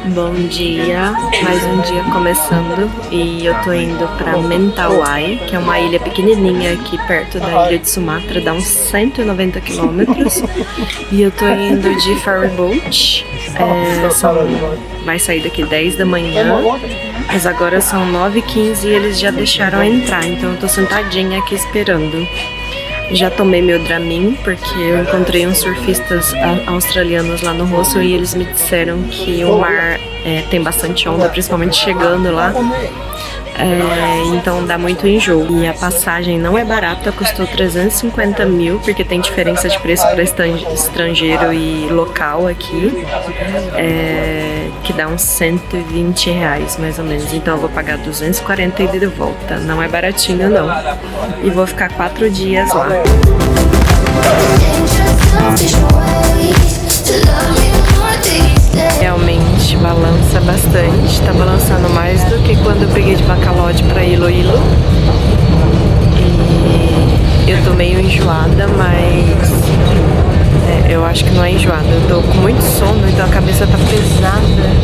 Bom dia, mais um dia começando e eu tô indo pra Mentawai, que é uma ilha pequenininha aqui perto da ilha de Sumatra, dá uns 190 quilômetros. E eu tô indo de ferryboat, vai sair daqui 10 da manhã, mas agora são 9h15 e eles já deixaram entrar, então eu tô sentadinha aqui esperando. Já tomei meu Dramin, porque eu encontrei uns surfistas australianos lá no hostel e eles me disseram que o mar tem bastante onda, principalmente chegando lá. Então dá muito enjoo. E a passagem não é barata, custou 350 mil, porque tem diferença de preço para estrangeiro e local aqui, que dá uns 120 reais mais ou menos. Então eu vou pagar 240 e de volta. Não é baratinho não. E vou ficar 4 dias lá. Realmente balança bastante, tá balançando mais do que quando eu peguei de Bacolod pra Iloilo. E eu tô meio enjoada, mas eu acho que não é enjoada, eu tô com muito sono, então a cabeça tá pesada.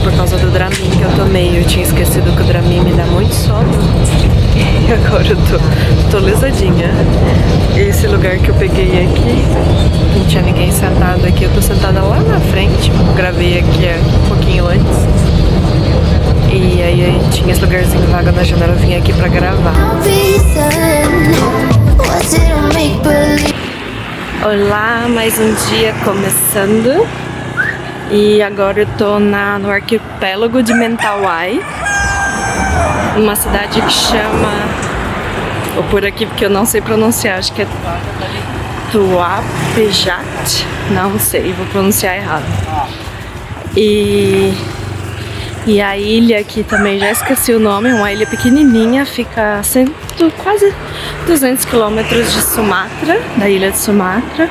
Por causa do Dramin que eu tomei, eu tinha esquecido que o Dramin me dá muito sono. E agora eu tô lisadinha. Esse lugar que eu peguei aqui, não tinha ninguém sentado aqui, eu tô sentada lá na frente, gravei aqui um pouquinho antes. E aí tinha esse lugarzinho vago na janela, eu vim aqui pra gravar. Olá, mais um dia começando. E agora eu tô no arquipélago de Mentawai, uma cidade que chama, vou por aqui porque eu não sei pronunciar, acho que é Tuapejat, não sei, vou pronunciar errado. E a ilha aqui também, já esqueci o nome, é uma ilha pequenininha, fica quase 200 quilômetros de Sumatra, da ilha de Sumatra.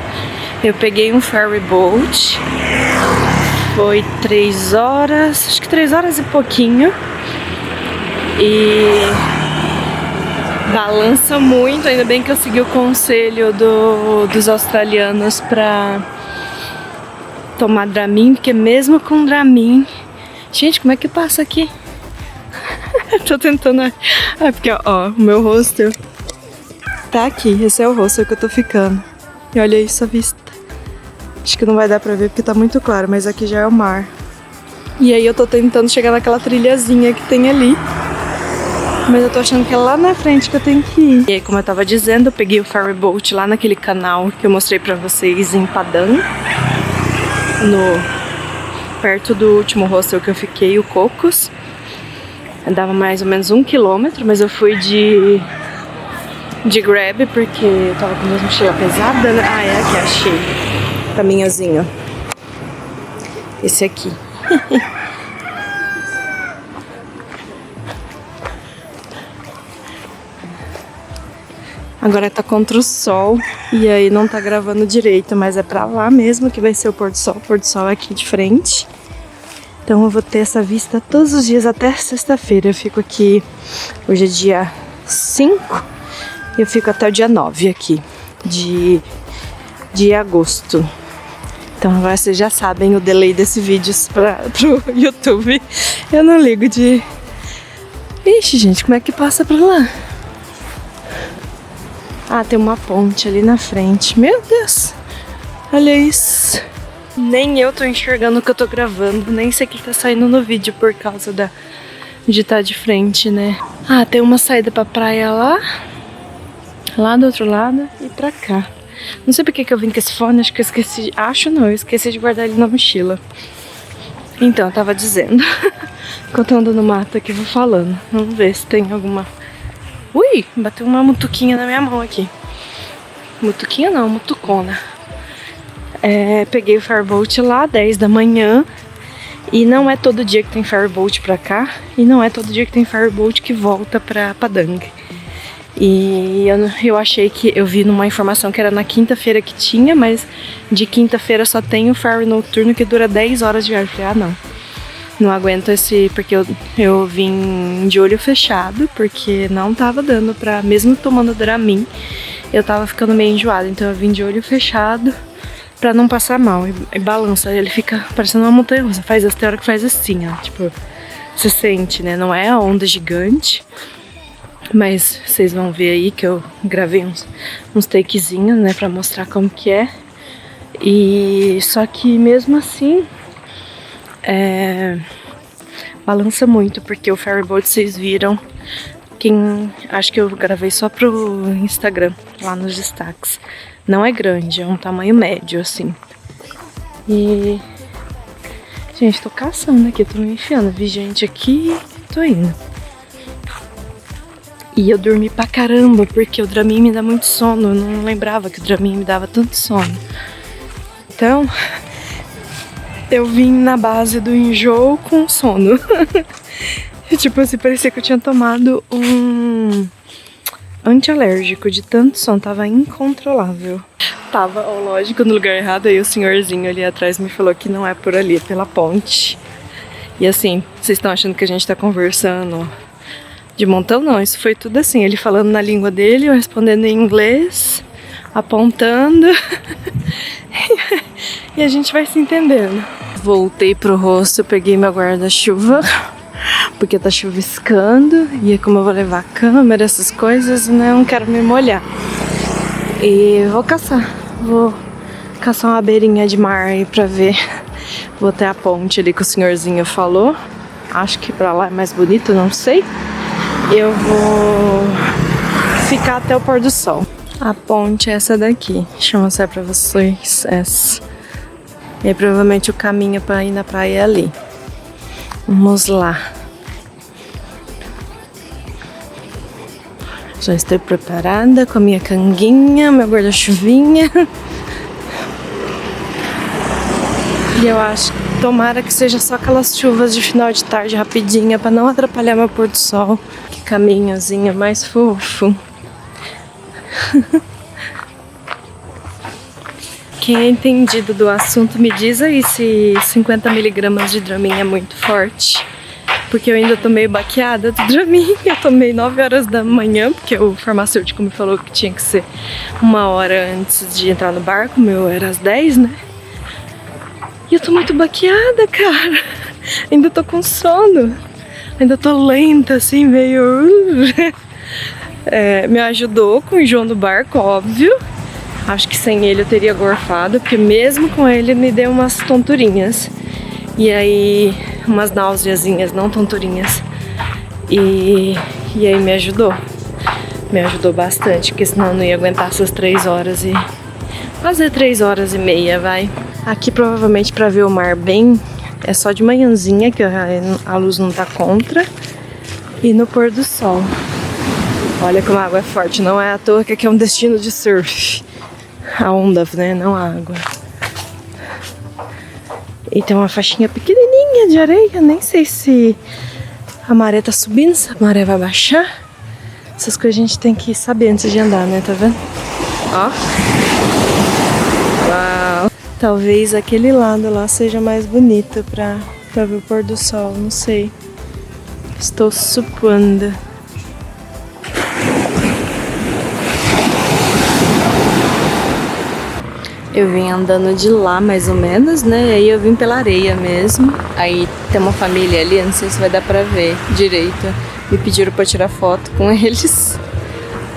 Eu peguei um ferry boat, foi 3 horas, acho que 3 horas e pouquinho. E balança muito, ainda bem que eu segui o conselho dos australianos pra tomar Dramin, porque mesmo com Dramin... Gente, como é que passa aqui? Tô tentando... porque ó, o meu hostel tá aqui, esse é o hostel que eu tô ficando. E olha isso a vista. Acho que não vai dar pra ver porque tá muito claro, mas aqui já é o mar. E aí eu tô tentando chegar naquela trilhazinha que tem ali. Mas eu tô achando que é lá na frente que eu tenho que ir. E aí, como eu tava dizendo, eu peguei o ferryboat lá naquele canal que eu mostrei pra vocês em Padang, perto do último hostel que eu fiquei, o Cocos. Dava mais ou menos 1 quilômetro, mas eu fui de Grab porque eu tava com uma mochila pesada, né? Ah, é aqui, achei. Caminhozinho. Esse aqui. Agora tá contra o sol e aí não tá gravando direito, mas é pra lá mesmo que vai ser o pôr do sol. O pôr do sol é aqui de frente. Então eu vou ter essa vista todos os dias até sexta-feira. Eu fico aqui, hoje é dia 5, eu fico até o dia 9 aqui de agosto. Então agora vocês já sabem o delay desse vídeo pro YouTube. Eu não ligo de... Ixi, gente, como é que passa pra lá? Ah, tem uma ponte ali na frente. Meu Deus! Olha isso! Nem eu tô enxergando o que eu tô gravando. Nem sei o que tá saindo no vídeo por causa de estar de frente, né? Ah, tem uma saída pra praia lá. Lá do outro lado e pra cá. Não sei porque que eu vim com esse fone. Acho que eu esqueci... eu esqueci de guardar ele na mochila. Então, eu tava dizendo. Enquanto eu ando no mato aqui, eu vou falando. Vamos ver se tem alguma... Ui, bateu uma mutuquinha na minha mão aqui. Mutuquinha não, mutucona. Peguei o ferryboat lá, 10 da manhã. E não é todo dia que tem ferryboat pra cá. E não é todo dia que tem ferryboat que volta pra Padang. E eu achei que... Eu vi numa informação que era na quinta-feira que tinha, mas de quinta-feira só tem o ferry noturno que dura 10 horas de viagem. Eu falei, ah, não aguento porque eu vim de olho fechado, porque não tava dando pra, mesmo tomando Dramin, eu tava ficando meio enjoada, então eu vim de olho fechado pra não passar mal. E balança, ele fica parecendo uma montanha-russa. Tem hora que faz assim, ó. Tipo, você sente, né? Não é a onda gigante. Mas vocês vão ver aí que eu gravei uns takezinhos, né? Pra mostrar como que é. E só que mesmo assim... balança muito, porque o ferryboat vocês viram. Acho que eu gravei só pro Instagram, lá nos destaques. Não é grande, é um tamanho médio, assim. E... gente, tô caçando aqui, tô me enfiando. Vi gente aqui, tô indo. E eu dormi pra caramba, porque o Dramin me dá muito sono. Eu não lembrava que o Dramin me dava tanto sono. Então, eu vim na base do enjoo com sono. Tipo assim, parecia que eu tinha tomado um antialérgico de tanto sono, tava incontrolável. Tava, ó, lógico, no lugar errado, aí o senhorzinho ali atrás me falou que não é por ali, é pela ponte. E assim, vocês estão achando que a gente tá conversando de montão? Não, isso foi tudo assim, ele falando na língua dele, eu respondendo em inglês, apontando, e a gente vai se entendendo. Voltei pro rosto, peguei meu guarda-chuva, porque tá chuviscando, e como eu vou levar a câmera, essas coisas, né, eu não quero me molhar. E vou caçar uma beirinha de mar aí pra ver. Vou até a ponte ali que o senhorzinho falou. Acho que pra lá é mais bonito, não sei. Eu vou ficar até o pôr do sol. A ponte é essa daqui. Deixa eu mostrar pra vocês essa. E aí provavelmente o caminho pra ir na praia é ali. Vamos lá. Já estou preparada com a minha canguinha, meu guarda-chuvinha. E eu acho que tomara que seja só aquelas chuvas de final de tarde rapidinha pra não atrapalhar meu pôr do sol. Que caminhozinho mais fofo. Quem é entendido do assunto me diz aí se 50 mg de Dramin é muito forte. Porque eu ainda tô meio baqueada do Dramin. Eu tomei 9 horas da manhã, porque o farmacêutico me falou que tinha que ser 1 hora antes de entrar no barco. O meu era às 10, né? E eu tô muito baqueada, cara. Ainda tô com sono. Ainda tô lenta, assim, meio... me ajudou com o enjoo do barco, óbvio. Acho que sem ele eu teria gorfado, porque mesmo com ele me deu umas tonturinhas. E aí, umas náuseazinhas, não tonturinhas. E aí me ajudou. Me ajudou bastante, porque senão eu não ia aguentar essas 3 horas e... quase 3 horas e meia, vai. Aqui provavelmente pra ver o mar bem, é só de manhãzinha, que a luz não tá contra. E no pôr do sol. Olha como a água é forte, não é à toa que aqui é um destino de surf. A onda, né, não a água. E tem uma faixinha pequenininha de areia, nem sei se a maré tá subindo, se a maré vai baixar. Essas coisas a gente tem que saber antes de andar, né, tá vendo? Ó. Uau. Talvez aquele lado lá seja mais bonito pra ver o pôr do sol, não sei. Estou supondo. Eu vim andando de lá, mais ou menos, né? E aí eu vim pela areia mesmo. Aí tem uma família ali, não sei se vai dar pra ver direito. Me pediram pra tirar foto com eles.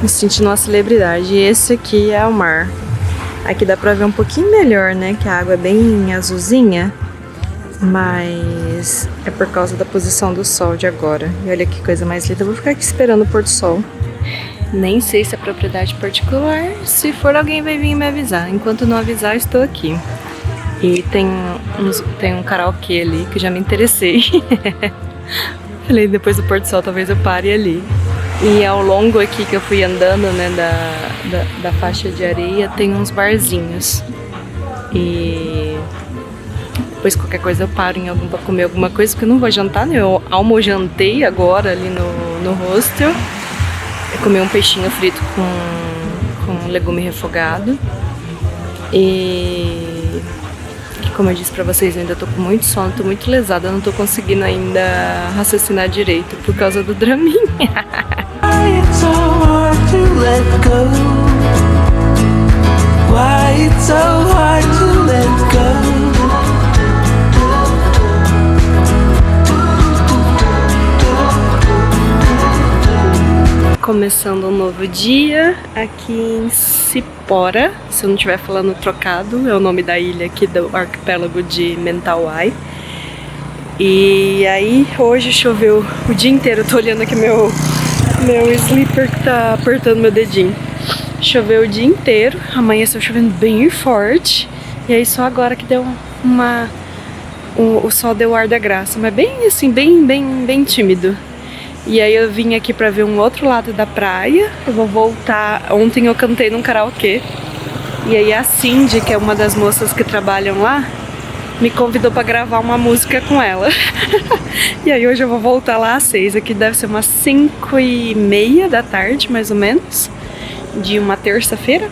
Me sentindo uma celebridade. E esse aqui é o mar. Aqui dá pra ver um pouquinho melhor, né? Que a água é bem azulzinha. Mas é por causa da posição do sol de agora. E olha que coisa mais linda. Eu vou ficar aqui esperando o pôr do sol. Nem sei se é propriedade particular. Se for, alguém vai vir me avisar. Enquanto não avisar, eu estou aqui. E tem um karaokê ali que já me interessei. Falei, depois do pôr do sol talvez eu pare ali. E ao longo aqui que eu fui andando, né, da faixa de areia, tem uns barzinhos. E depois qualquer coisa eu paro em algum pra comer alguma coisa, porque eu não vou jantar, né? Eu almojantei agora ali no hostel. Eu comi um peixinho frito com legume refogado. E como eu disse pra vocês, eu ainda tô com muito sono, tô muito lesada, eu não tô conseguindo ainda raciocinar direito por causa do Dramin. It's so hard to let go. Why it's so hard to Começando um novo dia aqui em Cipora, se eu não estiver falando trocado, é o nome da ilha aqui do arquipélago de Mentawai. E aí hoje choveu o dia inteiro, eu tô olhando aqui meu slipper que tá apertando meu dedinho. Choveu o dia inteiro, amanheceu chovendo bem forte, e aí só agora que deu o sol deu o ar da graça, mas bem assim, bem tímido. E aí eu vim aqui pra ver um outro lado da praia. Eu vou voltar. Ontem eu cantei num karaokê. E aí a Cindy, que é uma das moças que trabalham lá, me convidou pra gravar uma música com ela. E aí hoje eu vou voltar lá às 6. Aqui deve ser umas 5:30 da tarde, mais ou menos, de uma terça-feira.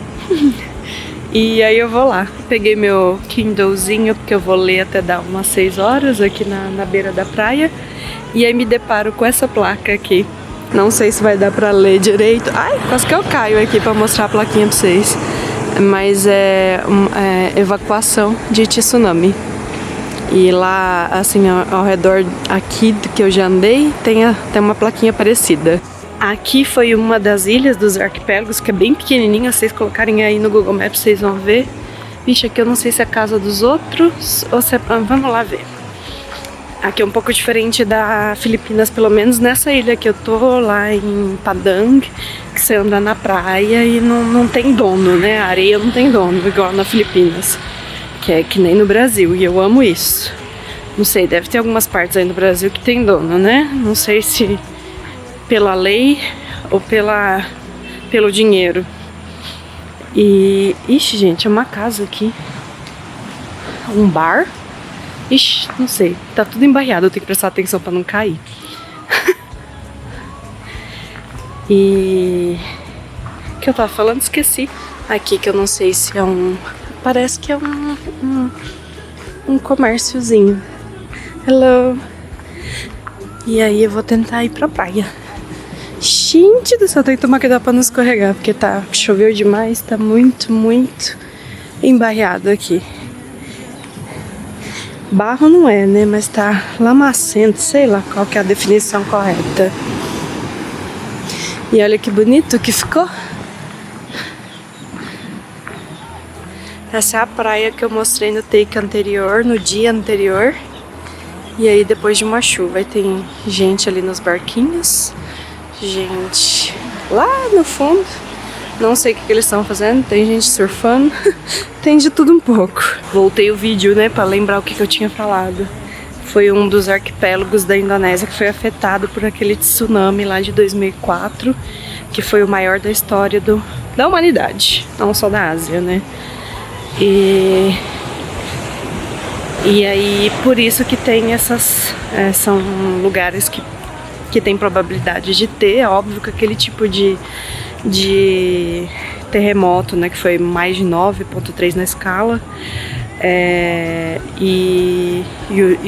E aí eu vou lá. Peguei meu Kindlezinho, porque eu vou ler até dar umas 6 horas aqui na beira da praia. E aí me deparo com essa placa aqui. Não sei se vai dar pra ler direito. Ai, quase que eu caio aqui pra mostrar a plaquinha pra vocês. Mas é evacuação de tsunami. E lá, assim, ao redor aqui do que eu já andei, tem uma plaquinha parecida. Aqui foi uma das ilhas dos arquipélagos, que é bem pequenininha. Se vocês colocarem aí no Google Maps, vocês vão ver. Vixe, aqui eu não sei se é a casa dos outros ou se é... Vamos lá ver. Aqui é um pouco diferente da Filipinas, pelo menos nessa ilha que eu tô, lá em Padang, que você anda na praia e não tem dono, né? A areia não tem dono, igual na Filipinas, que é que nem no Brasil, e eu amo isso. Não sei, deve ter algumas partes aí no Brasil que tem dono, né? Não sei se pela lei ou pelo dinheiro. E, ixi, gente, é uma casa aqui. Um bar? Ixi, não sei, tá tudo embaixado, eu tenho que prestar atenção pra não cair. E... o que eu tava falando? Esqueci. Aqui que eu não sei se é parece que é um comérciozinho. Hello! E aí eu vou tentar ir pra praia. Gente do céu, tem que tomar cuidado pra não escorregar, porque choveu demais, tá muito embaixado aqui. Barro não é, né? Mas tá lamacento, sei lá qual que é a definição correta. E olha que bonito que ficou. Essa é a praia que eu mostrei no take anterior, no dia anterior. E aí depois de uma chuva, aí tem gente ali nos barquinhos. Gente lá no fundo. Não sei o que eles estão fazendo, tem gente surfando, tem de tudo um pouco. Voltei o vídeo, né, pra lembrar o que eu tinha falado. Foi um dos arquipélagos da Indonésia que foi afetado por aquele tsunami lá de 2004, que foi o maior da história da humanidade, não só da Ásia, né. E aí, por isso que tem são lugares que tem probabilidade de ter. É óbvio que aquele tipo de terremoto, né, que foi mais de 9,3 na escala, e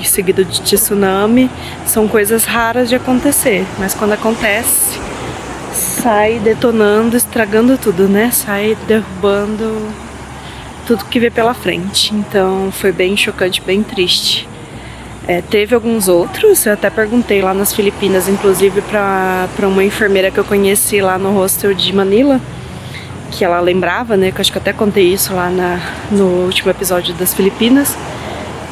seguido de tsunami, são coisas raras de acontecer, mas quando acontece, sai detonando, estragando tudo, né, sai derrubando tudo que vê pela frente. Então foi bem chocante, bem triste. Teve alguns outros, eu até perguntei lá nas Filipinas, inclusive pra uma enfermeira que eu conheci lá no hostel de Manila, que ela lembrava, né, que eu acho que eu até contei isso lá no último episódio das Filipinas,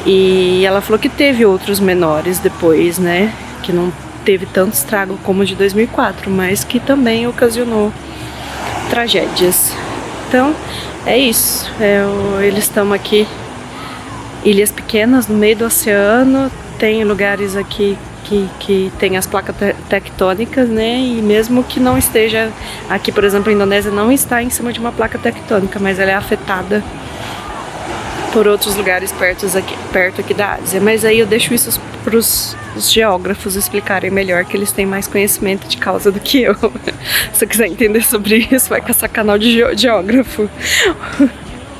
e ela falou que teve outros menores depois, né, que não teve tanto estrago como o de 2004, mas que também ocasionou tragédias. Então, é isso, eles estão aqui, ilhas pequenas no meio do oceano, tem lugares aqui que tem as placas tectônicas, né, e mesmo que não esteja, aqui por exemplo a Indonésia não está em cima de uma placa tectônica, mas ela é afetada por outros lugares perto aqui da Ásia. Mas aí eu deixo isso para os geógrafos explicarem melhor, que eles têm mais conhecimento de causa do que eu. Se você quiser entender sobre isso, vai caçar canal de geógrafo.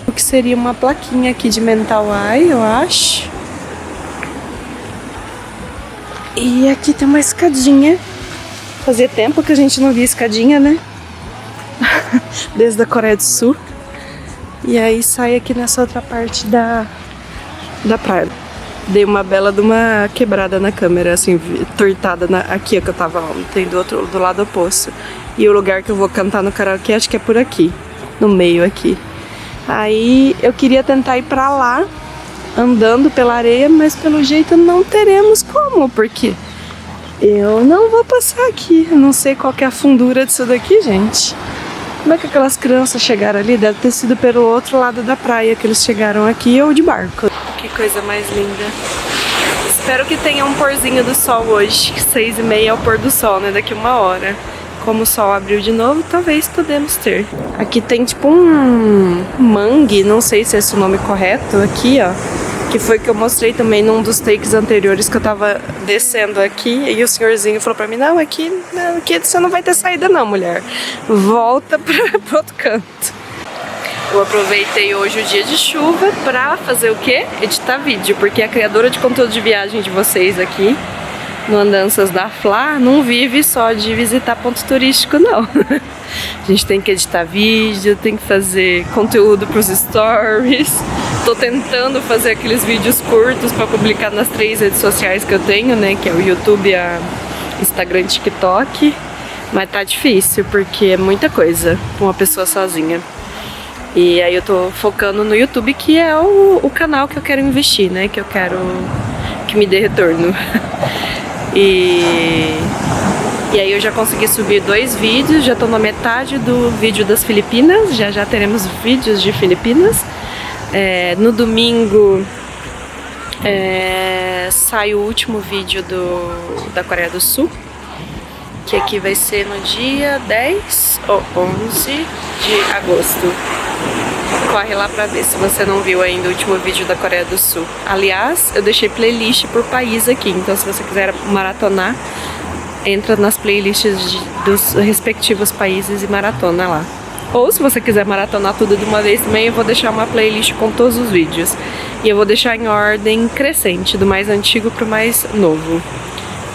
O que seria uma plaquinha aqui de Mentawai, eu acho. E aqui tem uma escadinha. Fazia tempo que a gente não via escadinha, né? Desde a Coreia do Sul. E aí sai aqui nessa outra parte da praia. Dei uma bela de uma quebrada na câmera, assim, tortada aqui que eu tava ontem, do lado oposto. E o lugar que eu vou cantar no karaokê, acho que é por aqui, no meio aqui. Aí eu queria tentar ir pra lá, andando pela areia, mas pelo jeito não teremos como, porque eu não vou passar aqui. Eu não sei qual que é a fundura disso daqui, gente. Como é que aquelas crianças chegaram ali? Deve ter sido pelo outro lado da praia que eles chegaram aqui, ou de barco. Que coisa mais linda. Espero que tenha um porzinho do sol hoje. 6h30 é o pôr do sol, né? Daqui 1 hora. Como o sol abriu de novo, talvez podemos ter. Aqui tem tipo um mangue, não sei se é esse o nome correto, aqui ó. Que foi que eu mostrei também num dos takes anteriores que eu tava descendo aqui. E o senhorzinho falou pra mim, não, aqui você não vai ter saída não, mulher. Volta pro outro canto. Eu aproveitei hoje o dia de chuva pra fazer o quê? Editar vídeo, porque a criadora de conteúdo de viagem de vocês aqui no Andanças da Flá não vive só de visitar ponto turístico, não. A gente tem que editar vídeo, tem que fazer conteúdo pros stories. Tô tentando fazer aqueles vídeos curtos pra publicar nas 3 redes sociais que eu tenho, né? Que é o YouTube, a Instagram e TikTok. Mas tá difícil, porque é muita coisa pra uma pessoa sozinha. E aí eu tô focando no YouTube, que é o canal que eu quero investir, né? Que eu quero que me dê retorno. E aí eu já consegui subir 2 vídeos, já tô na metade do vídeo das Filipinas, já teremos vídeos de Filipinas. No domingo sai o último vídeo da Coreia do Sul, que aqui vai ser no dia 10 ou 11 de agosto. Corre lá pra ver se você não viu ainda o último vídeo da Coreia do Sul. Aliás, eu deixei playlist por país aqui, então se você quiser maratonar, entra nas playlists dos respectivos países e maratona lá. Ou se você quiser maratonar tudo de uma vez também, eu vou deixar uma playlist com todos os vídeos. E eu vou deixar em ordem crescente, do mais antigo pro mais novo.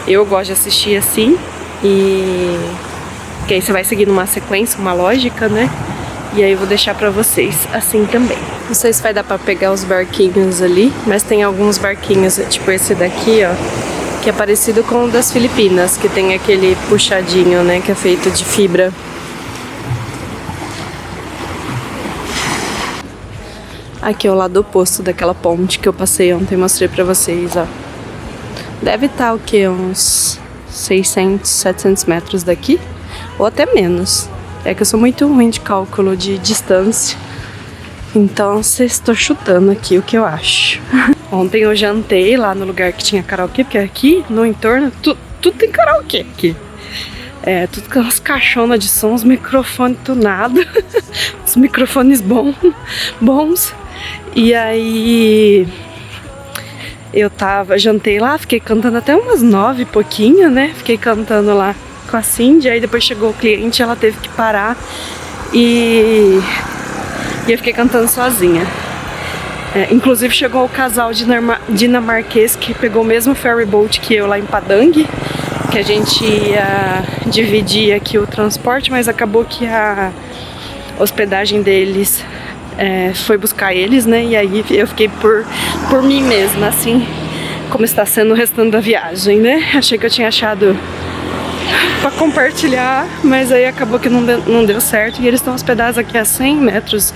Eu gosto de assistir assim, que aí você vai seguindo uma sequência, uma lógica, né? E aí eu vou deixar pra vocês assim também. Não sei se vai dar pra pegar os barquinhos ali, mas tem alguns barquinhos, tipo esse daqui, ó, que é parecido com o das Filipinas, que tem aquele puxadinho, né, que é feito de fibra. Aqui é o lado oposto daquela ponte que eu passei ontem e mostrei pra vocês, ó. Deve estar o que? Uns 600, 700 metros daqui, ou até menos. É que eu sou muito ruim de cálculo de distância, então estou chutando aqui o que eu acho. Ontem eu jantei lá no lugar que tinha karaokê, porque aqui no entorno tudo tem karaokê aqui. Tudo com umas caixonas de som, os microfones tunados, os microfones bons. E aí eu jantei lá, fiquei cantando até umas 9 e pouquinho, né? Fiquei cantando lá com a Cindy, aí depois chegou o cliente, ela teve que parar e eu fiquei cantando sozinha. Inclusive chegou o casal dinamarquês que pegou o mesmo ferry boat que eu lá em Padang, que a gente ia dividir aqui o transporte, mas acabou que a hospedagem deles foi buscar eles, né? E aí eu fiquei por mim mesma, assim como está sendo o restante da viagem, né? Achei que eu tinha achado pra compartilhar, mas aí acabou que não deu certo. E eles estão hospedados aqui a 100 metros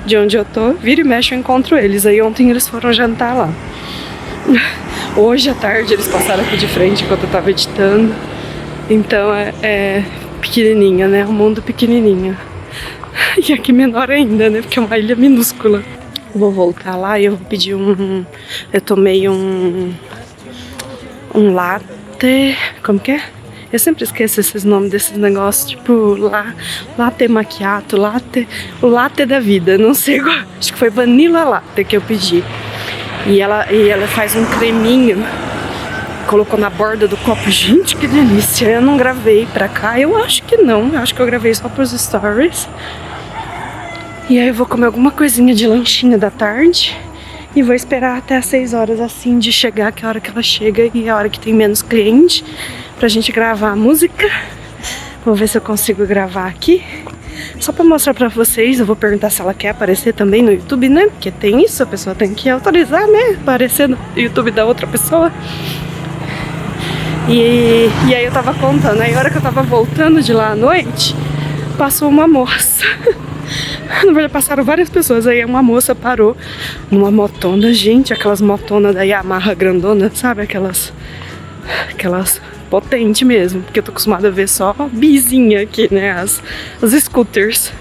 de onde eu tô. Vira e mexe eu encontro eles. Aí ontem eles foram jantar lá. Hoje à tarde eles passaram aqui de frente enquanto eu tava editando. Então é pequenininha, né? Um mundo pequenininho. E aqui menor ainda, né? Porque é uma ilha minúscula. Vou voltar lá e eu vou pedir eu tomei um latte. Como que é? Eu sempre esqueço esses nomes desses negócios, tipo latte macchiato, o latte da vida, não sei qual, acho que foi vanilla latte que eu pedi. E ela faz um creminho, colocou na borda do copo, gente, que delícia. Eu não gravei pra cá, eu acho que não, eu acho que eu gravei só pros stories. E aí eu vou comer alguma coisinha de lanchinho da tarde e vou esperar até as 6 horas assim de chegar, que é a hora que ela chega e é a hora que tem menos cliente, pra gente gravar a música. Vou ver se eu consigo gravar aqui. Só pra mostrar pra vocês, eu vou perguntar se ela quer aparecer também no YouTube, né? Porque tem isso, a pessoa tem que autorizar, né? Aparecer no YouTube da outra pessoa. E aí eu tava contando, aí a hora que eu tava voltando de lá à noite, passou uma moça. Na verdade passaram várias pessoas, aí uma moça parou numa motona, gente, aquelas motonas da Yamaha grandona, sabe? Aquelas potentes mesmo, porque eu tô acostumada a ver só bizinha aqui, né? As scooters.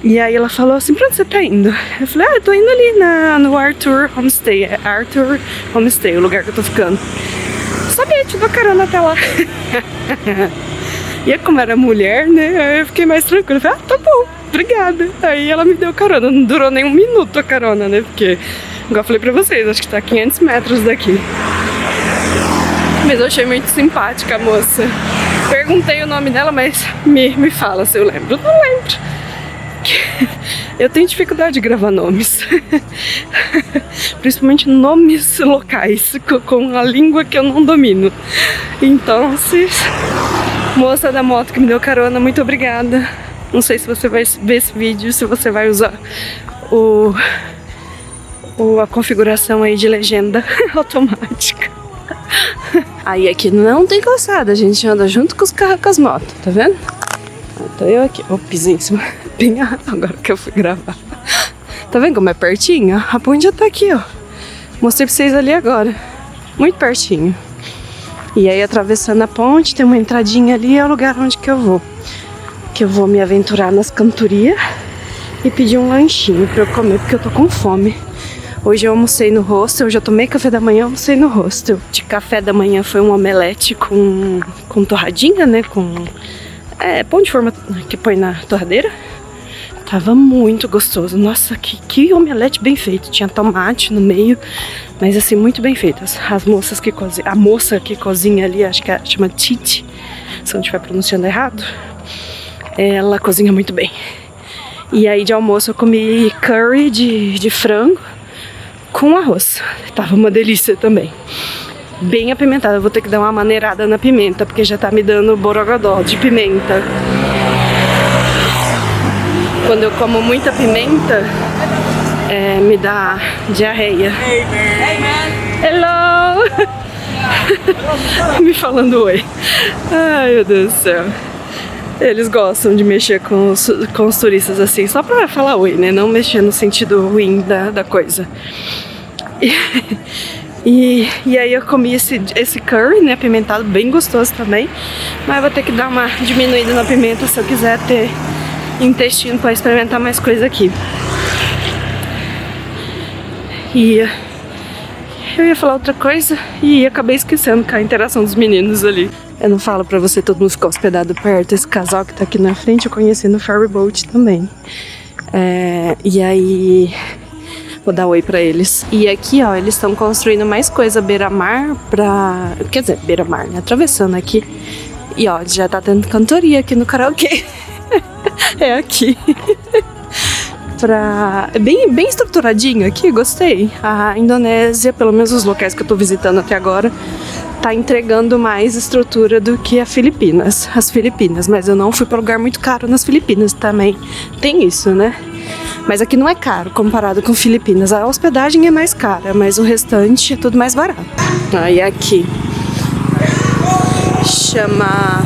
E aí ela falou assim, pra onde você tá indo? Eu falei, eu tô indo ali no Arthur Homestay, é Arthur Homestay, o lugar que eu tô ficando. Sabia, te dou carona até lá. E como era mulher, né, aí eu fiquei mais tranquila. Falei, tá bom, obrigada. Aí ela me deu carona, não durou nem um minuto a carona, né, porque, igual eu falei pra vocês, acho que tá a 500 metros daqui. Mas eu achei muito simpática a moça. Perguntei o nome dela, mas me fala se eu lembro. Não lembro. Eu tenho dificuldade de gravar nomes. Principalmente nomes locais, com a língua que eu não domino. Então, moça da moto que me deu carona, muito obrigada. Não sei se você vai ver esse vídeo, se você vai usar a configuração aí de legenda automática. Aí aqui não tem calçada, a gente anda junto com os carros, com as motos, tá vendo? Então eu aqui, pisei em cima, bem agora que eu fui gravar. Tá vendo como é pertinho? A ponte já tá aqui, ó. Mostrei pra vocês ali agora, muito pertinho. E aí atravessando a ponte, tem uma entradinha ali, é o lugar onde que eu vou. Que eu vou me aventurar nas cantorias e pedir um lanchinho pra eu comer, porque eu tô com fome. Hoje eu almocei no hostel, eu já tomei café da manhã, almocei no hostel. De café da manhã foi um omelete com torradinha, né, com pão de forma que põe na torradeira. Tava muito gostoso. Nossa, que omelete bem feito. Tinha tomate no meio, mas assim, muito bem feitas. As moças que cozinham, a moça que cozinha ali, acho que chama Titi, se eu não estiver pronunciando errado, ela cozinha muito bem. E aí de almoço eu comi curry de frango com arroz. Tava uma delícia também. Bem apimentada. Eu vou ter que dar uma maneirada na pimenta, porque já tá me dando borogodó de pimenta. Quando eu como muita pimenta, me dá diarreia. Hey man! Hello! Me falando oi. Ai, meu Deus do céu. Eles gostam de mexer com os turistas assim, só pra falar oi, né? Não mexer no sentido ruim da coisa. E aí eu comi esse curry, né, apimentado, bem gostoso também. Mas eu vou ter que dar uma diminuída na pimenta se eu quiser ter intestino para experimentar mais coisa aqui. E eu ia falar outra coisa e acabei esquecendo com a interação dos meninos ali. Eu não falo pra você, todo mundo ficou hospedado perto. Esse casal que tá aqui na frente eu conheci no ferry boat também. E aí vou dar oi pra eles. E aqui, ó, eles estão construindo mais coisa beira-mar pra... Quer dizer, beira-mar, né? Atravessando aqui. E ó, já tá tendo cantoria aqui no karaokê. É aqui. Bem estruturadinho aqui, gostei. A Indonésia, pelo menos os locais que eu tô visitando até agora, tá entregando mais estrutura do que as Filipinas. Mas eu não fui pra lugar muito caro nas Filipinas também. Tem isso, né? Mas aqui não é caro comparado com Filipinas. A hospedagem é mais cara, mas o restante é tudo mais barato. Aí aqui chama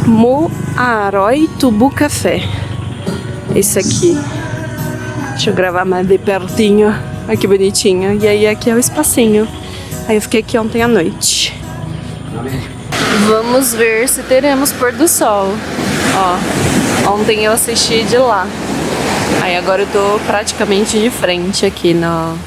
Muaroy Tubu Café. Esse aqui. Deixa eu gravar mais de pertinho. Olha que bonitinho. E aí aqui é o espacinho. Aí eu fiquei aqui ontem à noite. Vamos ver se teremos pôr do sol. Ó, ontem eu assisti de lá. Aí agora eu tô praticamente de frente aqui no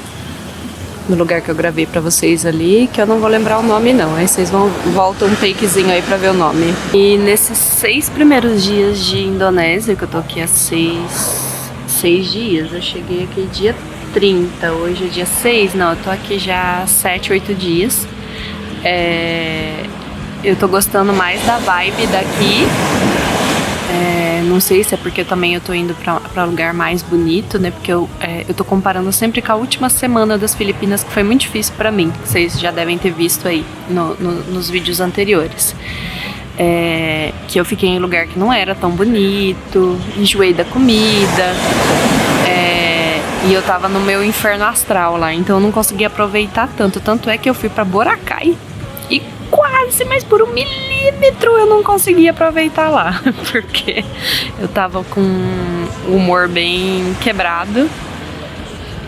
lugar que eu gravei pra vocês ali, que eu não vou lembrar o nome não. Aí vocês voltam um takezinho aí pra ver o nome. E nesses 6 primeiros dias de Indonésia, que eu tô aqui há 6 dias, eu cheguei aqui dia 30, hoje é dia 6, não, eu tô aqui já há 7, 8 dias. Eu tô gostando mais da vibe daqui. Não sei se é porque também eu tô indo pra lugar mais bonito, né? Porque eu tô comparando sempre com a última semana das Filipinas, que foi muito difícil pra mim. Vocês já devem ter visto aí nos vídeos anteriores. que eu fiquei em lugar que não era tão bonito, enjoei da comida, e eu tava no meu inferno astral lá, então eu não conseguia aproveitar tanto. Tanto é que eu fui pra Boracay e quase, mas por 1 milímetro eu não consegui aproveitar lá, porque eu tava com o humor bem quebrado.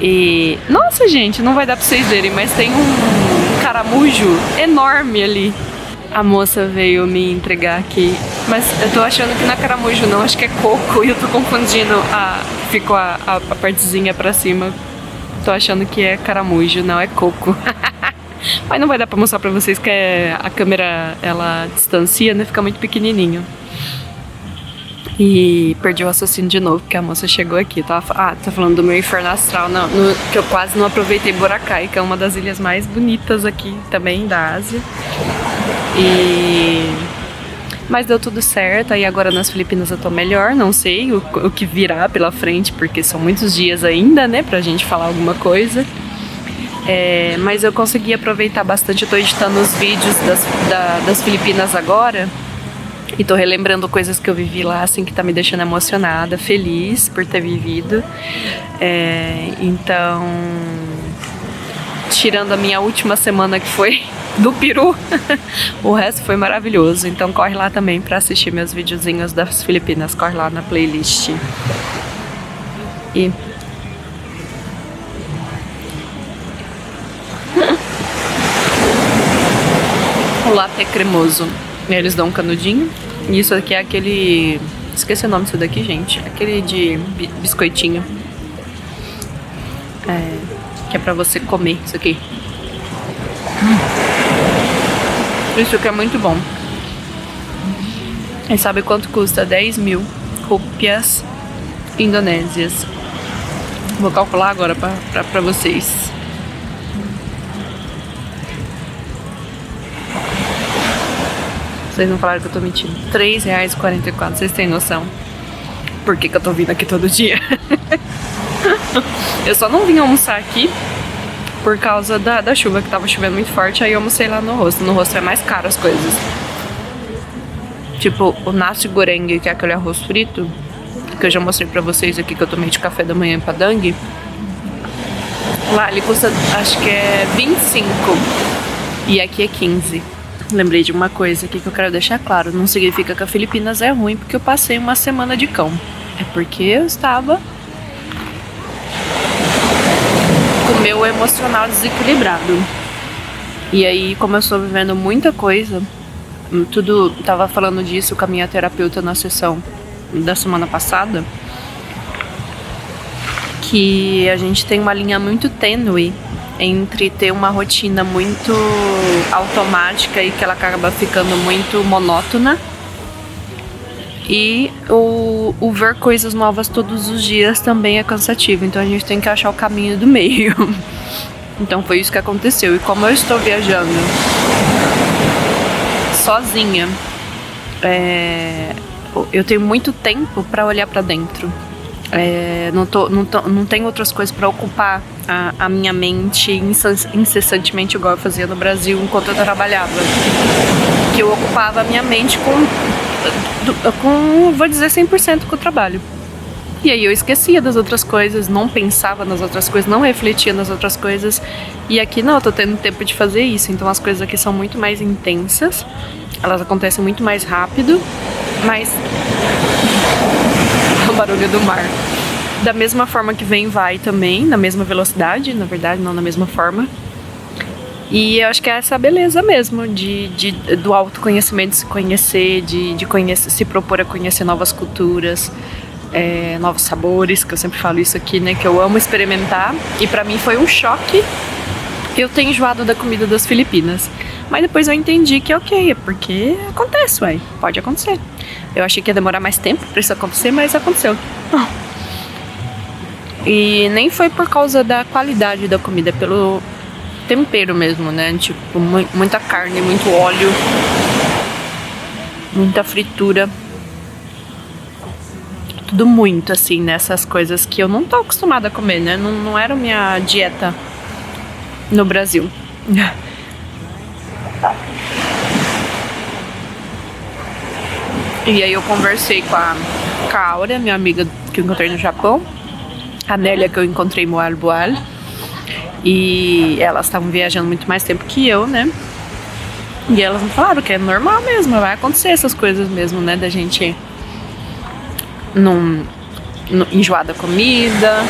E, nossa gente, não vai dar pra vocês verem, mas tem um caramujo enorme ali. A moça veio me entregar aqui, mas eu tô achando que não é caramujo não, acho que é coco, e eu tô confundindo, ficou a partezinha pra cima. Tô achando que é caramujo, não é coco. Mas não vai dar pra mostrar pra vocês que a câmera, ela distancia, né, fica muito pequenininho. E perdi o raciocínio de novo, porque a moça chegou aqui. Tá falando do meu inferno astral, que eu quase não aproveitei Boracay, que é uma das ilhas mais bonitas aqui também da Ásia. Mas deu tudo certo, aí agora nas Filipinas eu tô melhor, não sei o que virá pela frente, porque são muitos dias ainda, né, pra gente falar alguma coisa. Mas eu consegui aproveitar bastante, eu tô editando os vídeos das Filipinas agora, e tô relembrando coisas que eu vivi lá, assim, que tá me deixando emocionada, feliz por ter vivido. Então, tirando a minha última semana que foi do Peru, o resto foi maravilhoso. Então corre lá também pra assistir meus videozinhos das Filipinas, corre lá na playlist. O latte cremoso, eles dão um canudinho. E isso aqui é aquele... esqueci o nome disso daqui, gente. Aquele de biscoitinho. Que é pra você comer isso aqui. Isso aqui é muito bom. E sabe quanto custa? 10 mil rupias indonésias. Vou calcular agora pra vocês. Vocês não falaram que eu tô mentindo. R$3,44. Vocês têm noção por que eu tô vindo aqui todo dia? Eu só não vim almoçar aqui por causa da chuva, que tava chovendo muito forte. Aí eu almocei lá no rosto. No rosto é mais caro as coisas. Tipo, o nasi goreng, que é aquele arroz frito, que eu já mostrei pra vocês aqui, que eu tomei de café da manhã em Padang. Lá ele custa, acho que é 25. E aqui é 15. Lembrei de uma coisa aqui que eu quero deixar claro. Não significa que a Filipinas é ruim porque eu passei uma semana de cão. É porque eu estava com o meu emocional desequilibrado. E aí, como eu estou vivendo muita coisa, tava falando disso com a minha terapeuta na sessão da semana passada, que a gente tem uma linha muito tênue entre ter uma rotina muito automática e que ela acaba ficando muito monótona, e o ver coisas novas todos os dias também é cansativo. Então a gente tem que achar o caminho do meio. Então foi isso que aconteceu. E como eu estou viajando sozinha, eu tenho muito tempo para olhar para dentro. Não tem outras coisas para ocupar a minha mente incessantemente, igual eu fazia no Brasil enquanto eu trabalhava. Que eu ocupava a minha mente vou dizer, 100% com o trabalho. E aí eu esquecia das outras coisas, não pensava nas outras coisas, não refletia nas outras coisas. E aqui não, eu tô tendo tempo de fazer isso. Então as coisas aqui são muito mais intensas, elas acontecem muito mais rápido, mas o barulho do mar. Da mesma forma que vem e vai também, na mesma velocidade, na verdade, não na mesma forma. E eu acho que é essa beleza mesmo do autoconhecimento, se conhecer, de conhecer, se propor a conhecer novas culturas, novos sabores, que eu sempre falo isso aqui, né, que eu amo experimentar. E pra mim foi um choque eu ter enjoado da comida das Filipinas. Mas depois eu entendi que ok, é porque acontece, ué, pode acontecer. Eu achei que ia demorar mais tempo pra isso acontecer, mas aconteceu. E nem foi por causa da qualidade da comida, é pelo tempero mesmo, né? Tipo, muita carne, muito óleo, muita fritura. Tudo muito, assim, nessas coisas que eu não tô acostumada a comer, né? Não era minha dieta no Brasil. E aí eu conversei com a Áurea, minha amiga que eu encontrei no Japão, a Nélia, que eu encontrei em Moalboal. E elas estavam viajando muito mais tempo que eu, né? E elas me falaram que é normal mesmo, vai acontecer essas coisas mesmo, né? Da gente não enjoar da comida,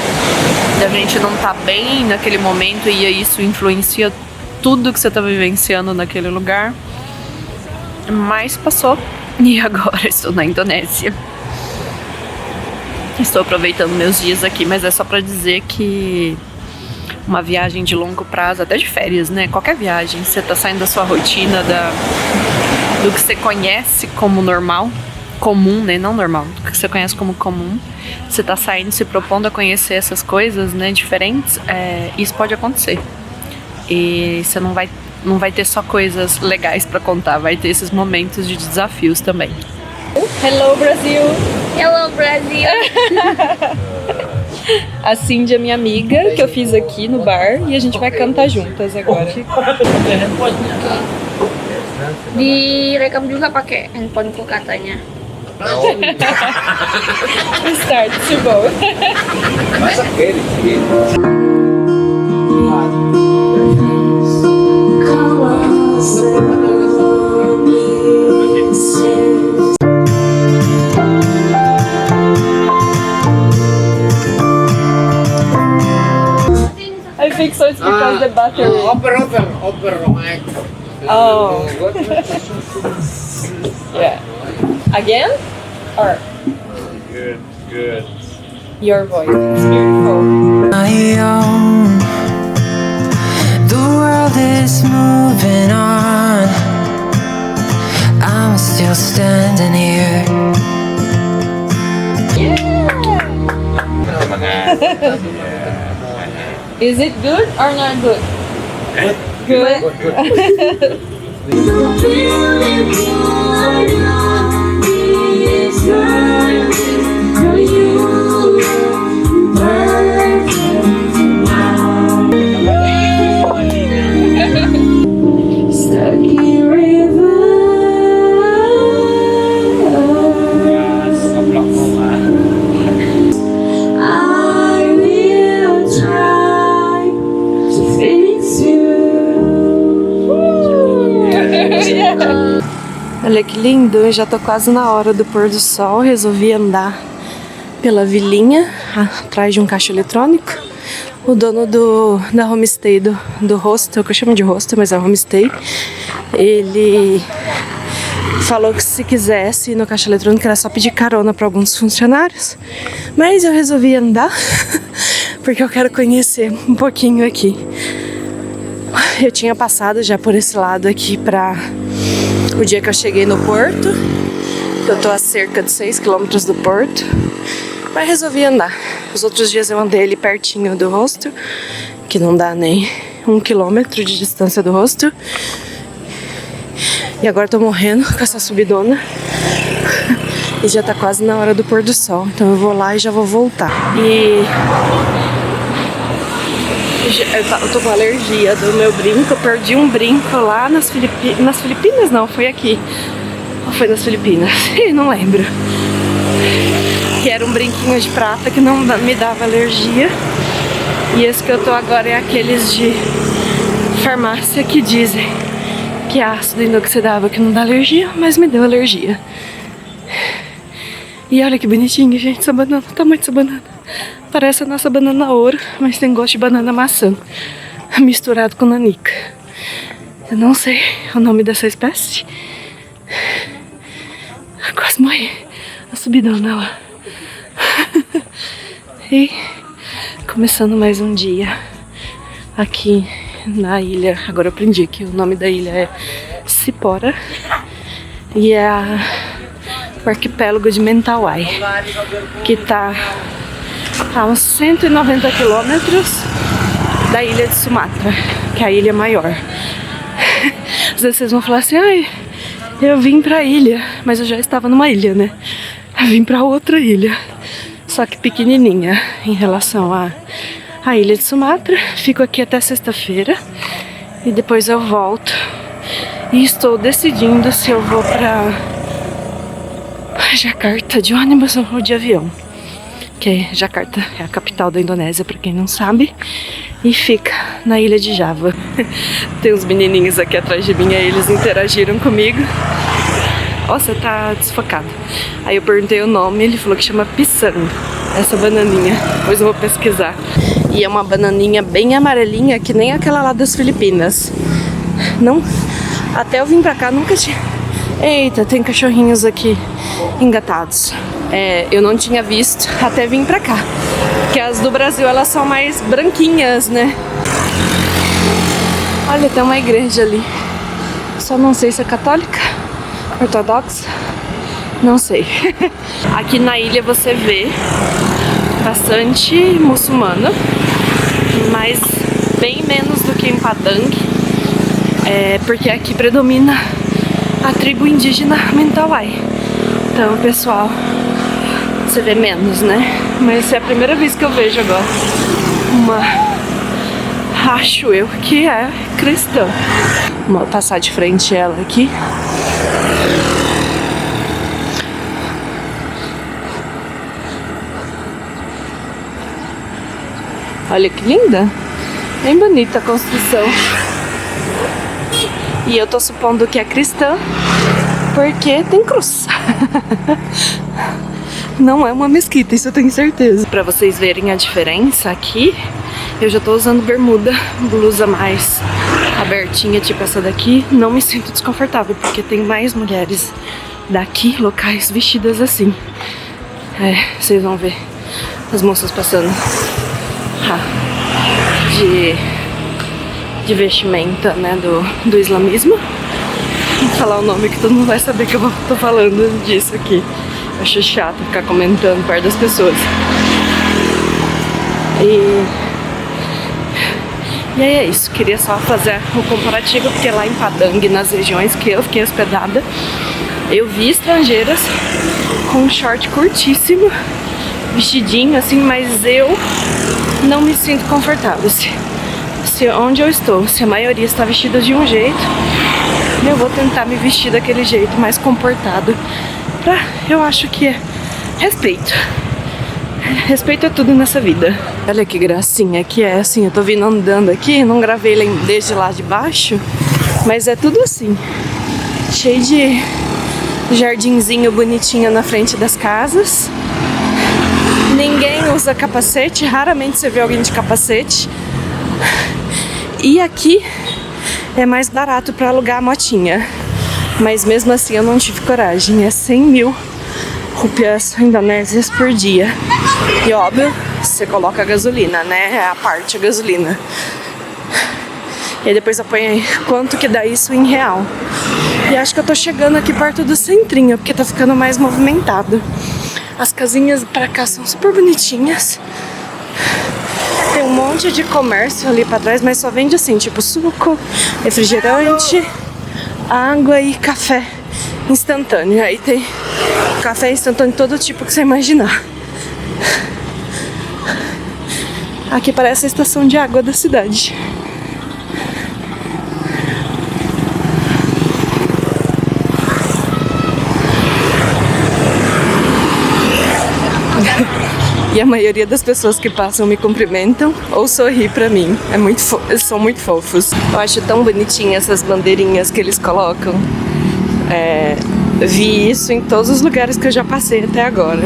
da gente não tá bem naquele momento e isso influencia tudo que você tá vivenciando naquele lugar. Mas passou e agora estou na Indonésia. Estou aproveitando meus dias aqui, mas é só pra dizer que uma viagem de longo prazo, até de férias, né? Qualquer viagem, você tá saindo da sua rotina, do que você conhece como normal, comum, né? Não normal, do que você conhece como comum. Você tá saindo, se propondo a conhecer essas coisas, né? Diferentes, isso pode acontecer. E você não vai ter só coisas legais pra contar, vai ter esses momentos de desafios também. Hello, Brasil! Hello, Brasil! A Cindy é minha amiga, que eu fiz aqui no bar, e a gente vai cantar juntas agora. Direkam juga pakai handphoneku katanya. Start to go. I think so, it's because the battery. Upper mic. Oh. Yeah. Again? Or Good. your voice is beautiful. My own. The world is moving on. I'm still standing here. Is it good or not good? Good. Olha que lindo, eu já tô quase na hora do pôr do sol. Resolvi andar pela vilinha atrás de um caixa eletrônico. O dono da homestay, do hostel, que eu chamo de hostel, mas é homestay, ele falou que se quisesse ir no caixa eletrônico era só pedir carona para alguns funcionários. Mas eu resolvi andar porque eu quero conhecer um pouquinho aqui. Eu tinha passado já por esse lado aqui pra o dia que eu cheguei no porto. Eu tô a cerca de 6 km do porto, mas resolvi andar. Os outros dias eu andei ali pertinho do hostel, que não dá nem 1 km de distância do hostel. E agora tô morrendo com essa subidona. E já tá quase na hora do pôr do sol, então eu vou lá e já vou voltar. E eu tô com alergia do meu brinco. Eu perdi um brinco lá nas Filipinas, não, foi aqui. Ou foi nas Filipinas? Não lembro. Que era um brinquinho de prata que não me dava alergia. E esse que eu tô agora é aqueles de farmácia que dizem que é ácido inoxidável, que não dá alergia, mas me deu alergia. E olha que bonitinho, gente, essa banana, o tamanho dessa banana. Parece a nossa banana ouro, mas tem gosto de banana maçã, misturado com nanica. Eu não sei o nome dessa espécie. Quase morri. A subidona lá. E começando mais um dia aqui na ilha. Agora eu aprendi que o nome da ilha é Sipora. E é o arquipélago de Mentawai, que tá a uns 190 quilômetros da ilha de Sumatra, que é a ilha maior. Às vezes vocês vão falar assim, ai, eu vim pra ilha, mas eu já estava numa ilha, né? Eu vim pra outra ilha, só que pequenininha em relação à ilha de Sumatra. Fico aqui até sexta-feira e depois eu volto. E estou decidindo se eu vou Jakarta de ônibus ou de avião. Que Jakarta é a capital da Indonésia, pra quem não sabe, e fica na ilha de Java. Tem uns menininhos aqui atrás de mim, aí eles interagiram comigo. Nossa, tá desfocado. Aí eu perguntei o nome, ele falou que chama pisang, essa bananinha. Depois eu vou pesquisar. E é uma bananinha bem amarelinha, que nem aquela lá das Filipinas. Não, até eu vim pra cá nunca tinha... Eita, tem cachorrinhos aqui engatados. Eu não tinha visto até vir pra cá. Porque as do Brasil, elas são mais branquinhas, né? Olha, tem uma igreja ali. Só não sei se é católica, ortodoxa, não sei. Aqui na ilha você vê bastante muçulmano, mas bem menos do que em Padang. Porque aqui predomina a tribo indígena Mentawai. Então, pessoal, você vê menos, né? Mas é a primeira vez que eu vejo agora acho eu que é cristã. Vou passar de frente ela aqui. Olha que linda. Bem bonita a construção. E eu tô supondo que é cristã porque tem cruz. Não é uma mesquita, isso eu tenho certeza. Pra vocês verem a diferença aqui, eu já tô usando bermuda, blusa mais abertinha, tipo essa daqui. Não me sinto desconfortável, porque tem mais mulheres daqui, locais, vestidas assim. Vocês vão ver as moças passando de vestimenta, né, do islamismo. Vou falar o nome que todo mundo vai saber que eu tô falando disso aqui. Eu acho chato ficar comentando perto das pessoas. E aí é isso, queria só fazer o comparativo, porque lá em Padang, nas regiões que eu fiquei hospedada, eu vi estrangeiras com um short curtíssimo, vestidinho assim, mas eu não me sinto confortável. Se onde eu estou, se a maioria está vestida de um jeito, eu vou tentar me vestir daquele jeito mais comportado. Eu acho que é respeito. Respeito é tudo nessa vida. Olha que gracinha que é, assim, eu tô vindo andando aqui, não gravei desde lá de baixo, mas é tudo assim, cheio de jardinzinho bonitinho na frente das casas. Ninguém usa capacete, raramente você vê alguém de capacete. E aqui é mais barato para alugar a motinha, mas mesmo assim eu não tive coragem. É 100 mil rupias indonésias por dia. E óbvio, você coloca a gasolina, né? É a parte a gasolina. E aí depois eu ponho quanto que dá isso em real. E acho que eu tô chegando aqui perto do centrinho, porque tá ficando mais movimentado. As casinhas pra cá são super bonitinhas. Tem um monte de comércio ali pra trás, mas só vende assim, tipo suco, refrigerante, água e café instantâneo. Aí tem café instantâneo de todo tipo que você imaginar. Aqui parece a estação de água da cidade. E a maioria das pessoas que passam me cumprimentam ou sorri pra mim. Eles são muito fofos. Eu acho tão bonitinha essas bandeirinhas que eles colocam. Vi isso em todos os lugares que eu já passei até agora.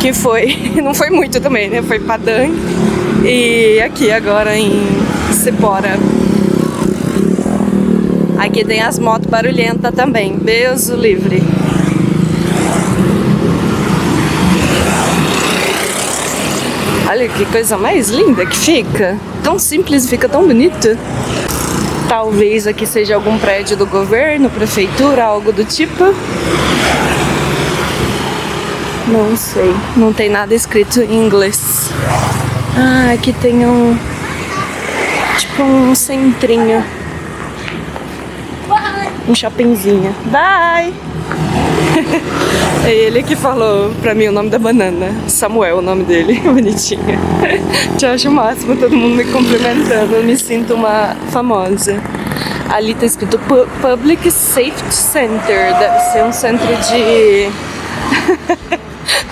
Que não foi muito também, né? Foi Padang e aqui agora em Sepora. Aqui tem as motos barulhentas também. Deus o livre. Olha que coisa mais linda que fica. Tão simples e fica tão bonito. Talvez aqui seja algum prédio do governo, prefeitura, algo do tipo. Não sei. Não tem nada escrito em inglês. Ah, aqui tem tipo um centrinho. Um shoppingzinho. Bye! É ele que falou pra mim o nome da banana. Samuel, o nome dele. Bonitinho. Eu acho o máximo todo mundo me cumprimentando. Eu me sinto uma famosa. Ali tá escrito Public Safety Center. Deve ser um centro de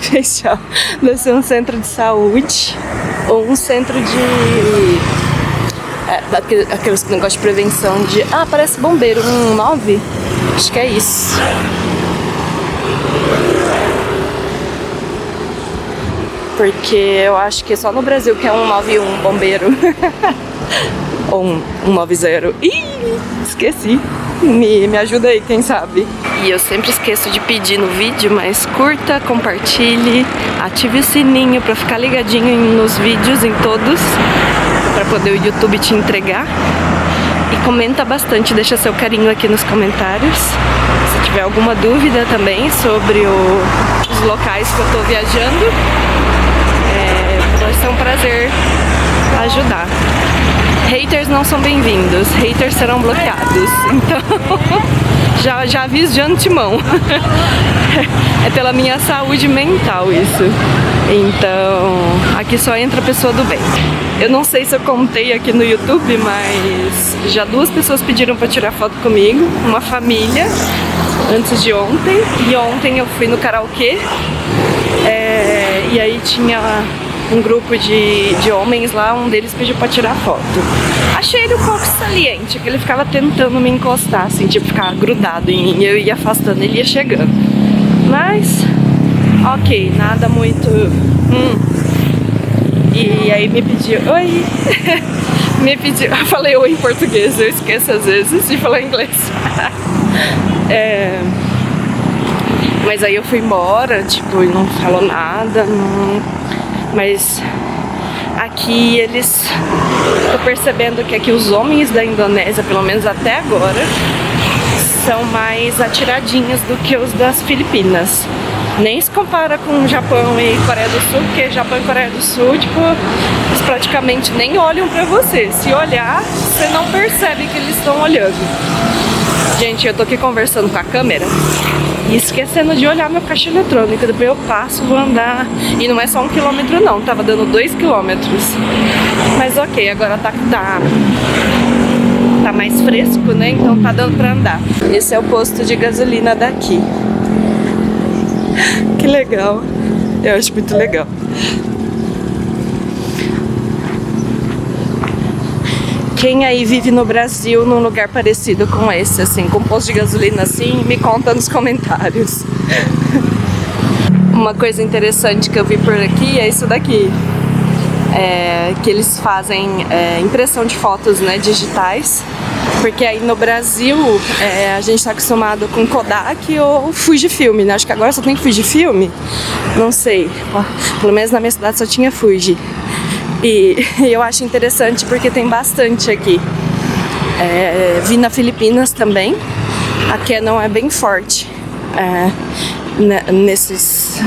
Fechou. Deve ser um centro de saúde ou um centro de... aqueles negócios de prevenção de... Ah, parece bombeiro, 9. Acho que é isso. Porque eu acho que é só no Brasil que é 191 bombeiro. Ou 190. Ih, esqueci. Me ajuda aí, quem sabe. E eu sempre esqueço de pedir no vídeo, mas curta, compartilhe, ative o sininho pra ficar ligadinho nos vídeos, em todos, pra poder o YouTube te entregar. E comenta bastante, deixa seu carinho aqui nos comentários. Se tiver alguma dúvida também sobre os locais que eu tô viajando, vai ser um prazer ajudar. Haters não são bem-vindos, haters serão bloqueados. Então, já aviso de antemão. É pela minha saúde mental isso. Então, aqui só entra pessoa do bem. Eu não sei se eu contei aqui no YouTube, mas já 2 pessoas pediram pra tirar foto comigo. Uma família, antes de ontem. E ontem eu fui no karaokê. E aí tinha um grupo de homens lá, um deles pediu pra tirar foto. Achei ele um pouco saliente, que ele ficava tentando me encostar, assim, tipo, ficar grudado em mim. Eu ia afastando, ele ia chegando. Mas, ok, nada muito... E aí me pediu, oi! Me pediu, eu falei oi em português, eu esqueço às vezes de falar inglês. Mas aí eu fui embora, tipo, e não falou nada, não... Mas aqui eles... Tô percebendo que aqui os homens da Indonésia, pelo menos até agora, são mais atiradinhos do que os das Filipinas. Nem se compara com o Japão e Coreia do Sul, porque Japão e Coreia do Sul, tipo, eles praticamente nem olham pra você. Se olhar, você não percebe que eles estão olhando. Gente, eu tô aqui conversando com a câmera e esquecendo de olhar meu caixa eletrônico. Depois eu passo, vou andar. E não é só 1 quilômetro não, tava dando 2 quilômetros. Mas ok, agora tá mais fresco, né? Então tá dando pra andar. Esse é o posto de gasolina daqui. Que legal. Eu acho muito legal. Quem aí vive no Brasil num lugar parecido com esse, assim, com posto de gasolina assim, me conta nos comentários. Uma coisa interessante que eu vi por aqui é isso daqui. Que eles fazem impressão de fotos, né, digitais. Porque aí no Brasil a gente tá acostumado com Kodak ou Fujifilm, né? Acho que agora só tem Fujifilm. Não sei. Pelo menos na minha cidade só tinha Fuji. E eu acho interessante porque tem bastante aqui. Vi na Filipinas também. A Canon é bem forte nesses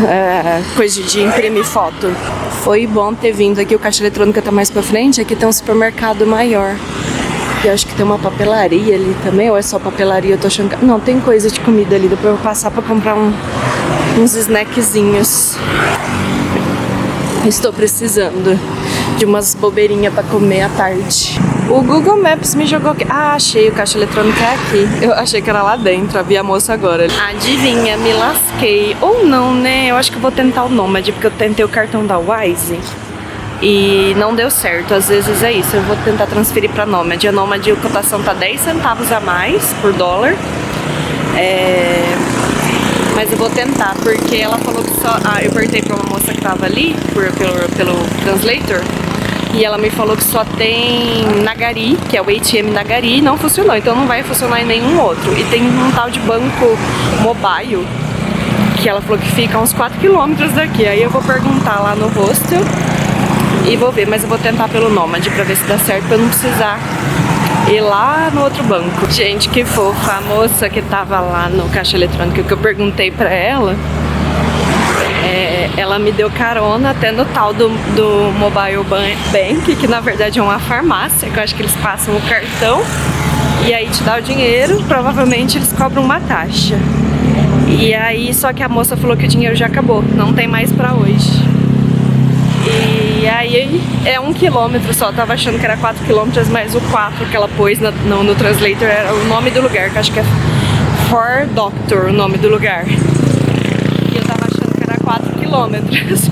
coisas de imprimir foto. Foi bom ter vindo aqui. O caixa eletrônico tá mais pra frente. Aqui tem um supermercado maior. E acho que tem uma papelaria ali também. Ou é só papelaria? Eu tô achando que... Não, tem coisa de comida ali. Depois eu vou passar pra comprar uns snackzinhos. Estou precisando de umas bobeirinhas pra comer à tarde. O Google Maps me jogou aqui. Ah, achei, o caixa eletrônico é aqui. Eu achei que era lá dentro, vi a moça agora. Adivinha, me lasquei. Ou não, né? Eu acho que eu vou tentar o Nomad, porque eu tentei o cartão da Wise e não deu certo. Às vezes é isso, eu vou tentar transferir pra Nomad. A Nomad, a cotação tá 10 centavos a mais por dólar. Mas eu vou tentar, porque ela falou que só... eu perguntei pra uma moça que tava ali, pelo translator, e ela me falou que só tem Nagari, que é o ATM Nagari, e não funcionou, então não vai funcionar em nenhum outro. E tem um tal de banco mobile, que ela falou que fica a uns 4 quilômetros daqui. Aí eu vou perguntar lá no hostel e vou ver, mas eu vou tentar pelo Nomad pra ver se dá certo, pra eu não precisar ir lá no outro banco. Gente, que fofa, a moça que tava lá no caixa eletrônico, que eu perguntei pra ela, ela me deu carona até no tal do Mobile Bank, que na verdade é uma farmácia, que eu acho que eles passam o cartão e aí te dá o dinheiro, provavelmente eles cobram uma taxa. E aí, só que a moça falou que o dinheiro já acabou, não tem mais pra hoje. E aí é 1 quilômetro só, eu tava achando que era 4 quilômetros, mas o 4 que ela pôs no translator era o nome do lugar, que acho que é For Doctor, o nome do lugar. E eu tava quilômetros.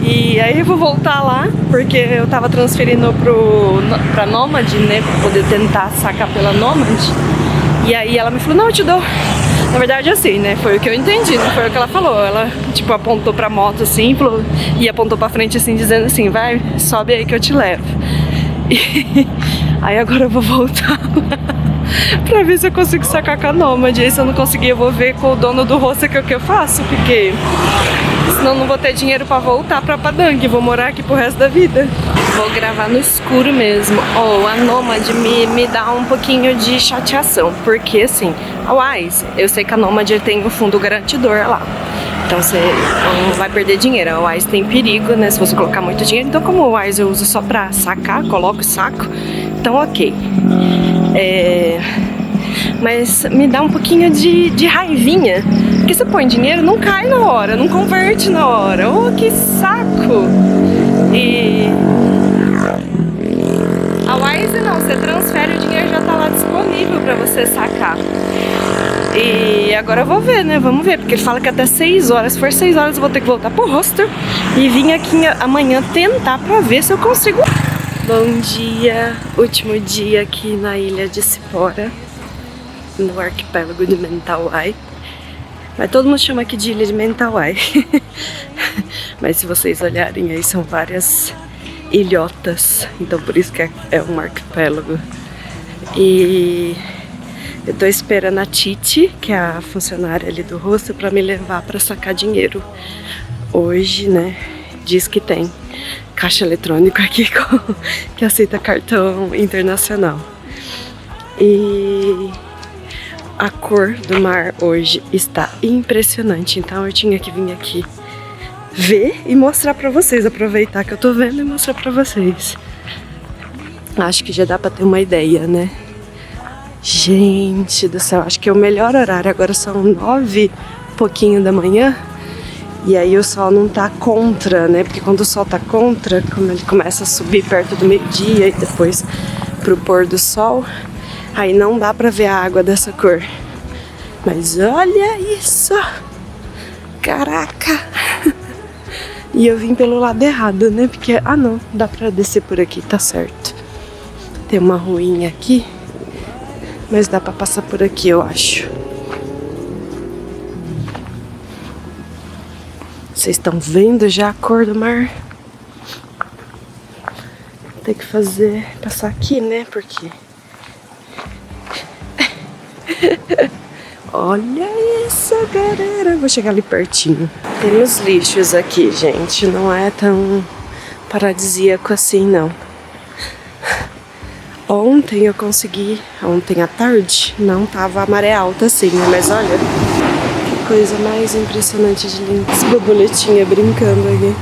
E aí eu vou voltar lá, porque eu tava transferindo pra Nomad, né, pra poder tentar sacar pela Nomad. E aí ela me falou, não, eu te dou. Na verdade, assim, né, foi o que eu entendi, não foi o que ela falou. Ela, tipo, apontou pra moto, assim, e apontou pra frente, assim, dizendo assim, vai, sobe aí que eu te levo. E aí agora eu vou voltar lá pra ver se eu consigo sacar com a Nomad. E aí se eu não conseguir, eu vou ver com o dono do hostel o que eu faço, porque senão não vou ter dinheiro pra voltar pra Padang, vou morar aqui pro resto da vida. Vou gravar no escuro mesmo. Oh, a Nomad me dá um pouquinho de chateação, porque assim, a Wise, eu sei que a Nomad tem o fundo garantidor lá. Então você não vai perder dinheiro. A Wise tem perigo, né, se você colocar muito dinheiro. Então como a Wise eu uso só pra sacar, coloco e saco, então ok. Mas me dá um pouquinho de raivinha, porque você põe dinheiro, não cai na hora, não converte na hora. Oh, que saco! E a Wise não, você transfere o dinheiro, já tá lá disponível pra você sacar. E agora eu vou ver, né? Vamos ver, porque ele fala que até 6 horas, se for 6 horas eu vou ter que voltar pro hostel e vir aqui amanhã tentar pra ver se eu consigo. Bom dia, último dia aqui na ilha de Cipora, no arquipélago de Mentawai. Mas todo mundo chama aqui de ilha de Mentawai. Mas se vocês olharem aí, são várias ilhotas, então por isso que é um arquipélago. E eu tô esperando a Titi, que é a funcionária ali do hostel, pra me levar pra sacar dinheiro. Hoje, né, diz que tem caixa eletrônico aqui que aceita cartão internacional. E a cor do mar hoje está impressionante, então eu tinha que vir aqui ver e mostrar pra vocês, aproveitar que eu tô vendo e mostrar pra vocês. Acho que já dá pra ter uma ideia, né? Gente do céu, acho que é o melhor horário. Agora são 9 pouquinho da manhã. E aí o sol não tá contra, né? Porque quando o sol tá contra, quando ele começa a subir perto do meio-dia e depois pro pôr do sol, aí não dá pra ver a água dessa cor. Mas olha isso! Caraca! E eu vim pelo lado errado, né? Porque, ah não, dá pra descer por aqui, tá certo. Tem uma ruinha aqui, mas dá pra passar por aqui, eu acho. Vocês estão vendo já a cor do mar? Tem que passar aqui, né? Porque olha isso, galera. Vou chegar ali pertinho. Temos lixos aqui, gente. Não é tão paradisíaco assim, não. Ontem eu consegui, ontem à tarde, não tava a maré alta assim, né? Mas olha, que coisa mais impressionante de linda. Essa borboletinha brincando aqui.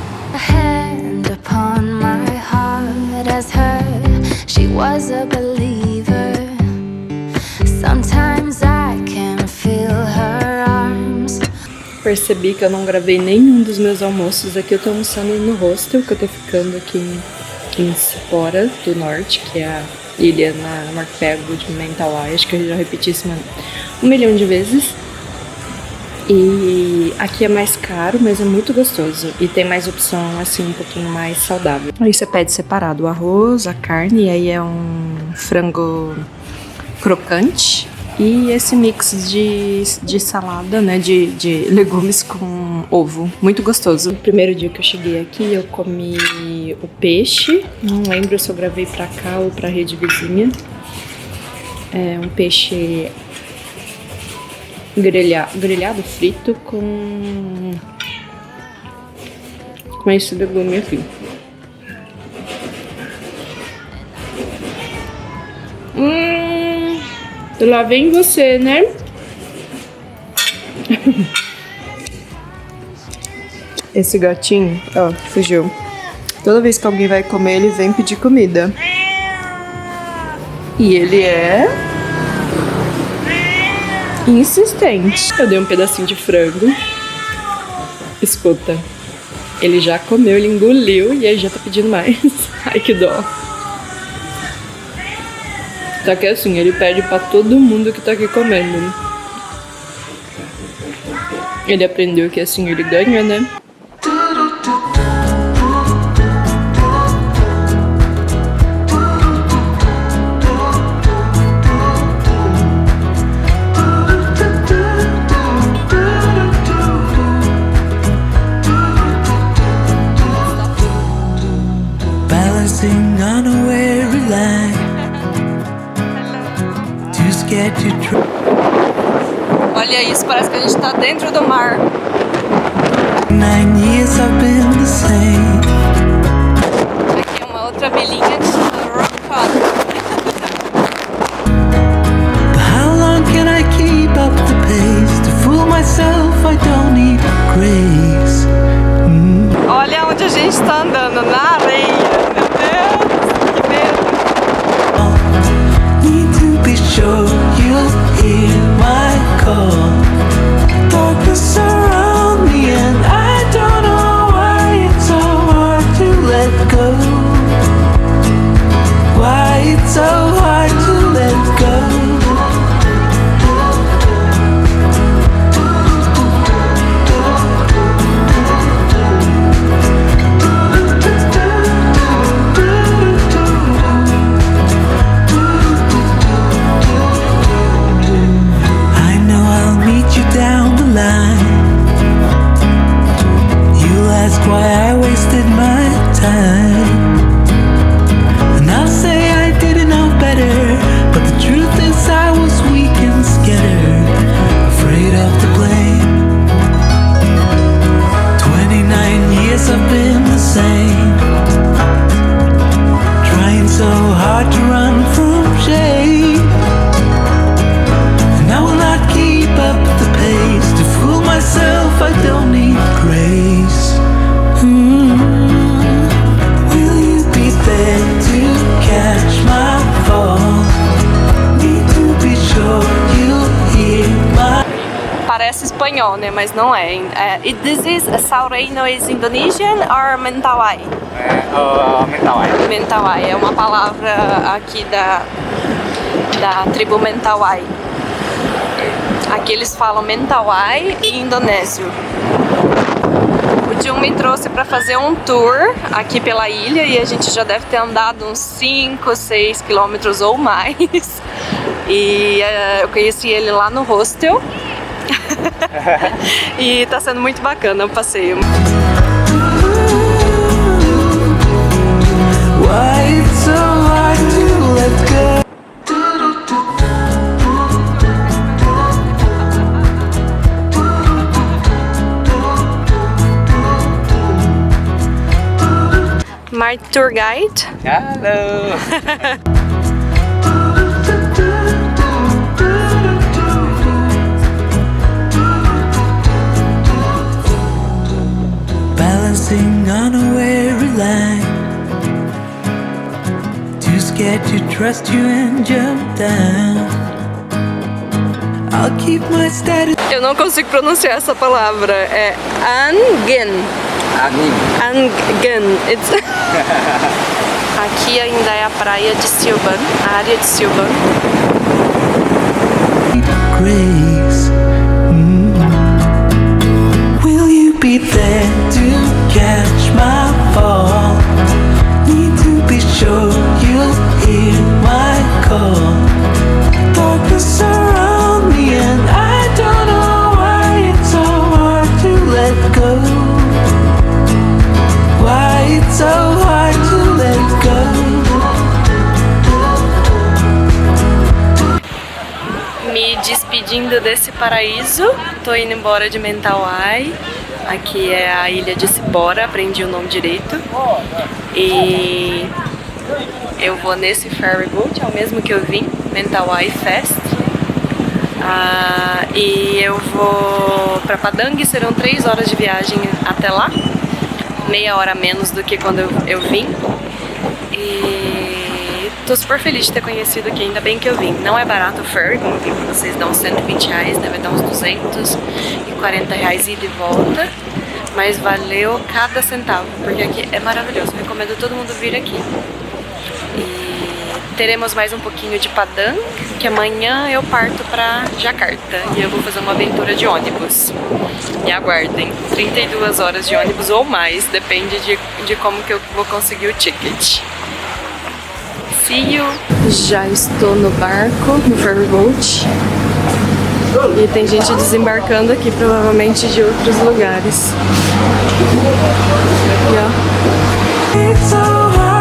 Hand upon my heart as her, she was a believer. Sometimes I can feel her arms. Percebi que eu não gravei nenhum dos meus almoços aqui. Eu tô almoçando no hostel, que eu tô ficando aqui em Cipora do Norte, que é a ilha no arquipélago de Mentawai. Acho que eu já repeti isso 1 milhão de vezes. E aqui é mais caro, mas é muito gostoso. E tem mais opção, assim, um pouquinho mais saudável. Aí você pede separado o arroz, a carne, e aí é um frango crocante. E esse mix de salada, né, de legumes com ovo. Muito gostoso. No primeiro dia que eu cheguei aqui, eu comi o peixe. Não lembro se eu gravei pra cá ou pra rede vizinha. É um peixe grelhado frito com esse legume aqui. Lá vem você, né? Esse gatinho, ó, fugiu. Toda vez que alguém vai comer, ele vem pedir comida. E ele é insistente. Eu dei um pedacinho de frango. Escuta. Ele já comeu, ele engoliu e aí já tá pedindo mais. Ai, que dó. Só que assim, ele pede pra todo mundo que tá aqui comendo. Ele aprendeu que assim ele ganha, né? Balancing on a weary line, too scared to try. Olha isso, parece que a gente tá dentro do mar. 9 years I've been the same. Aqui é uma outra vilinha de rock cotton. But how long can I keep up the pace? To fool myself, I don't need grace. Olha onde a gente tá andando, na areia. Meu Deus, que medo. Need to be sure you'll hear my call. Darkness surround me and I don't know why it's so hard to let go. Why it's so hard to let go. Why I wasted my time, and I'll say I didn't know better, but the truth is I was weak and scared, afraid of the blame. 29 years I've been the same, trying so hard to run from shame, and I will not keep up the pace. To fool myself, I don't need grace. Will you be there to catch my fall? Need to be sure you'll hear my. Parece espanhol, né? Mas não é. This is Saureino is Indonesian or Mentawai? Mentawai. Mentawai é uma palavra aqui da tribo Mentawai. Aqui eles falam Mentawai e indonésio. O Jun me trouxe para fazer um tour aqui pela ilha e a gente já deve ter andado uns 5, 6 quilômetros ou mais. E eu conheci ele lá no hostel. E tá sendo muito bacana o passeio. Why it's so hard to let go. My tour guide. Hello. Balancing on a weary line, too scared to trust you and jump down. I'll keep my status. Eu não consigo pronunciar essa palavra. É Angen. Angen. Aqui ainda é a praia de Silvan, a área de Silvan. Grace. Will you be there to catch my fall? Need to be sure you'll hear my call. Darkness surround me and I don't know why it's so hard to let go. Why it's so hard to let go. Me despedindo desse paraíso, tô indo embora de Mentawai. Aqui é a ilha de Cibora, aprendi o nome direito. E eu vou nesse ferry boat, é o mesmo que eu vim, Mentawai Fest. E eu vou pra Padang, serão 3 horas de viagem até lá. Meia hora menos do que quando eu vim. E tô super feliz de ter conhecido aqui, ainda bem que eu vim. Não é barato o ferry, como eu vi pra vocês, dá uns 120 reais, deve dar uns 240 reais ida e volta. Mas valeu cada centavo, porque aqui é maravilhoso. Recomendo todo mundo vir aqui. E teremos mais um pouquinho de Padang, que amanhã eu parto pra Jakarta e eu vou fazer uma aventura de ônibus. Me aguardem, 32 horas de ônibus ou mais, depende de como que eu vou conseguir o ticket. See you! Já estou no barco, no ferryboat. E tem gente desembarcando aqui, provavelmente de outros lugares. Aqui, ó. It's so hard.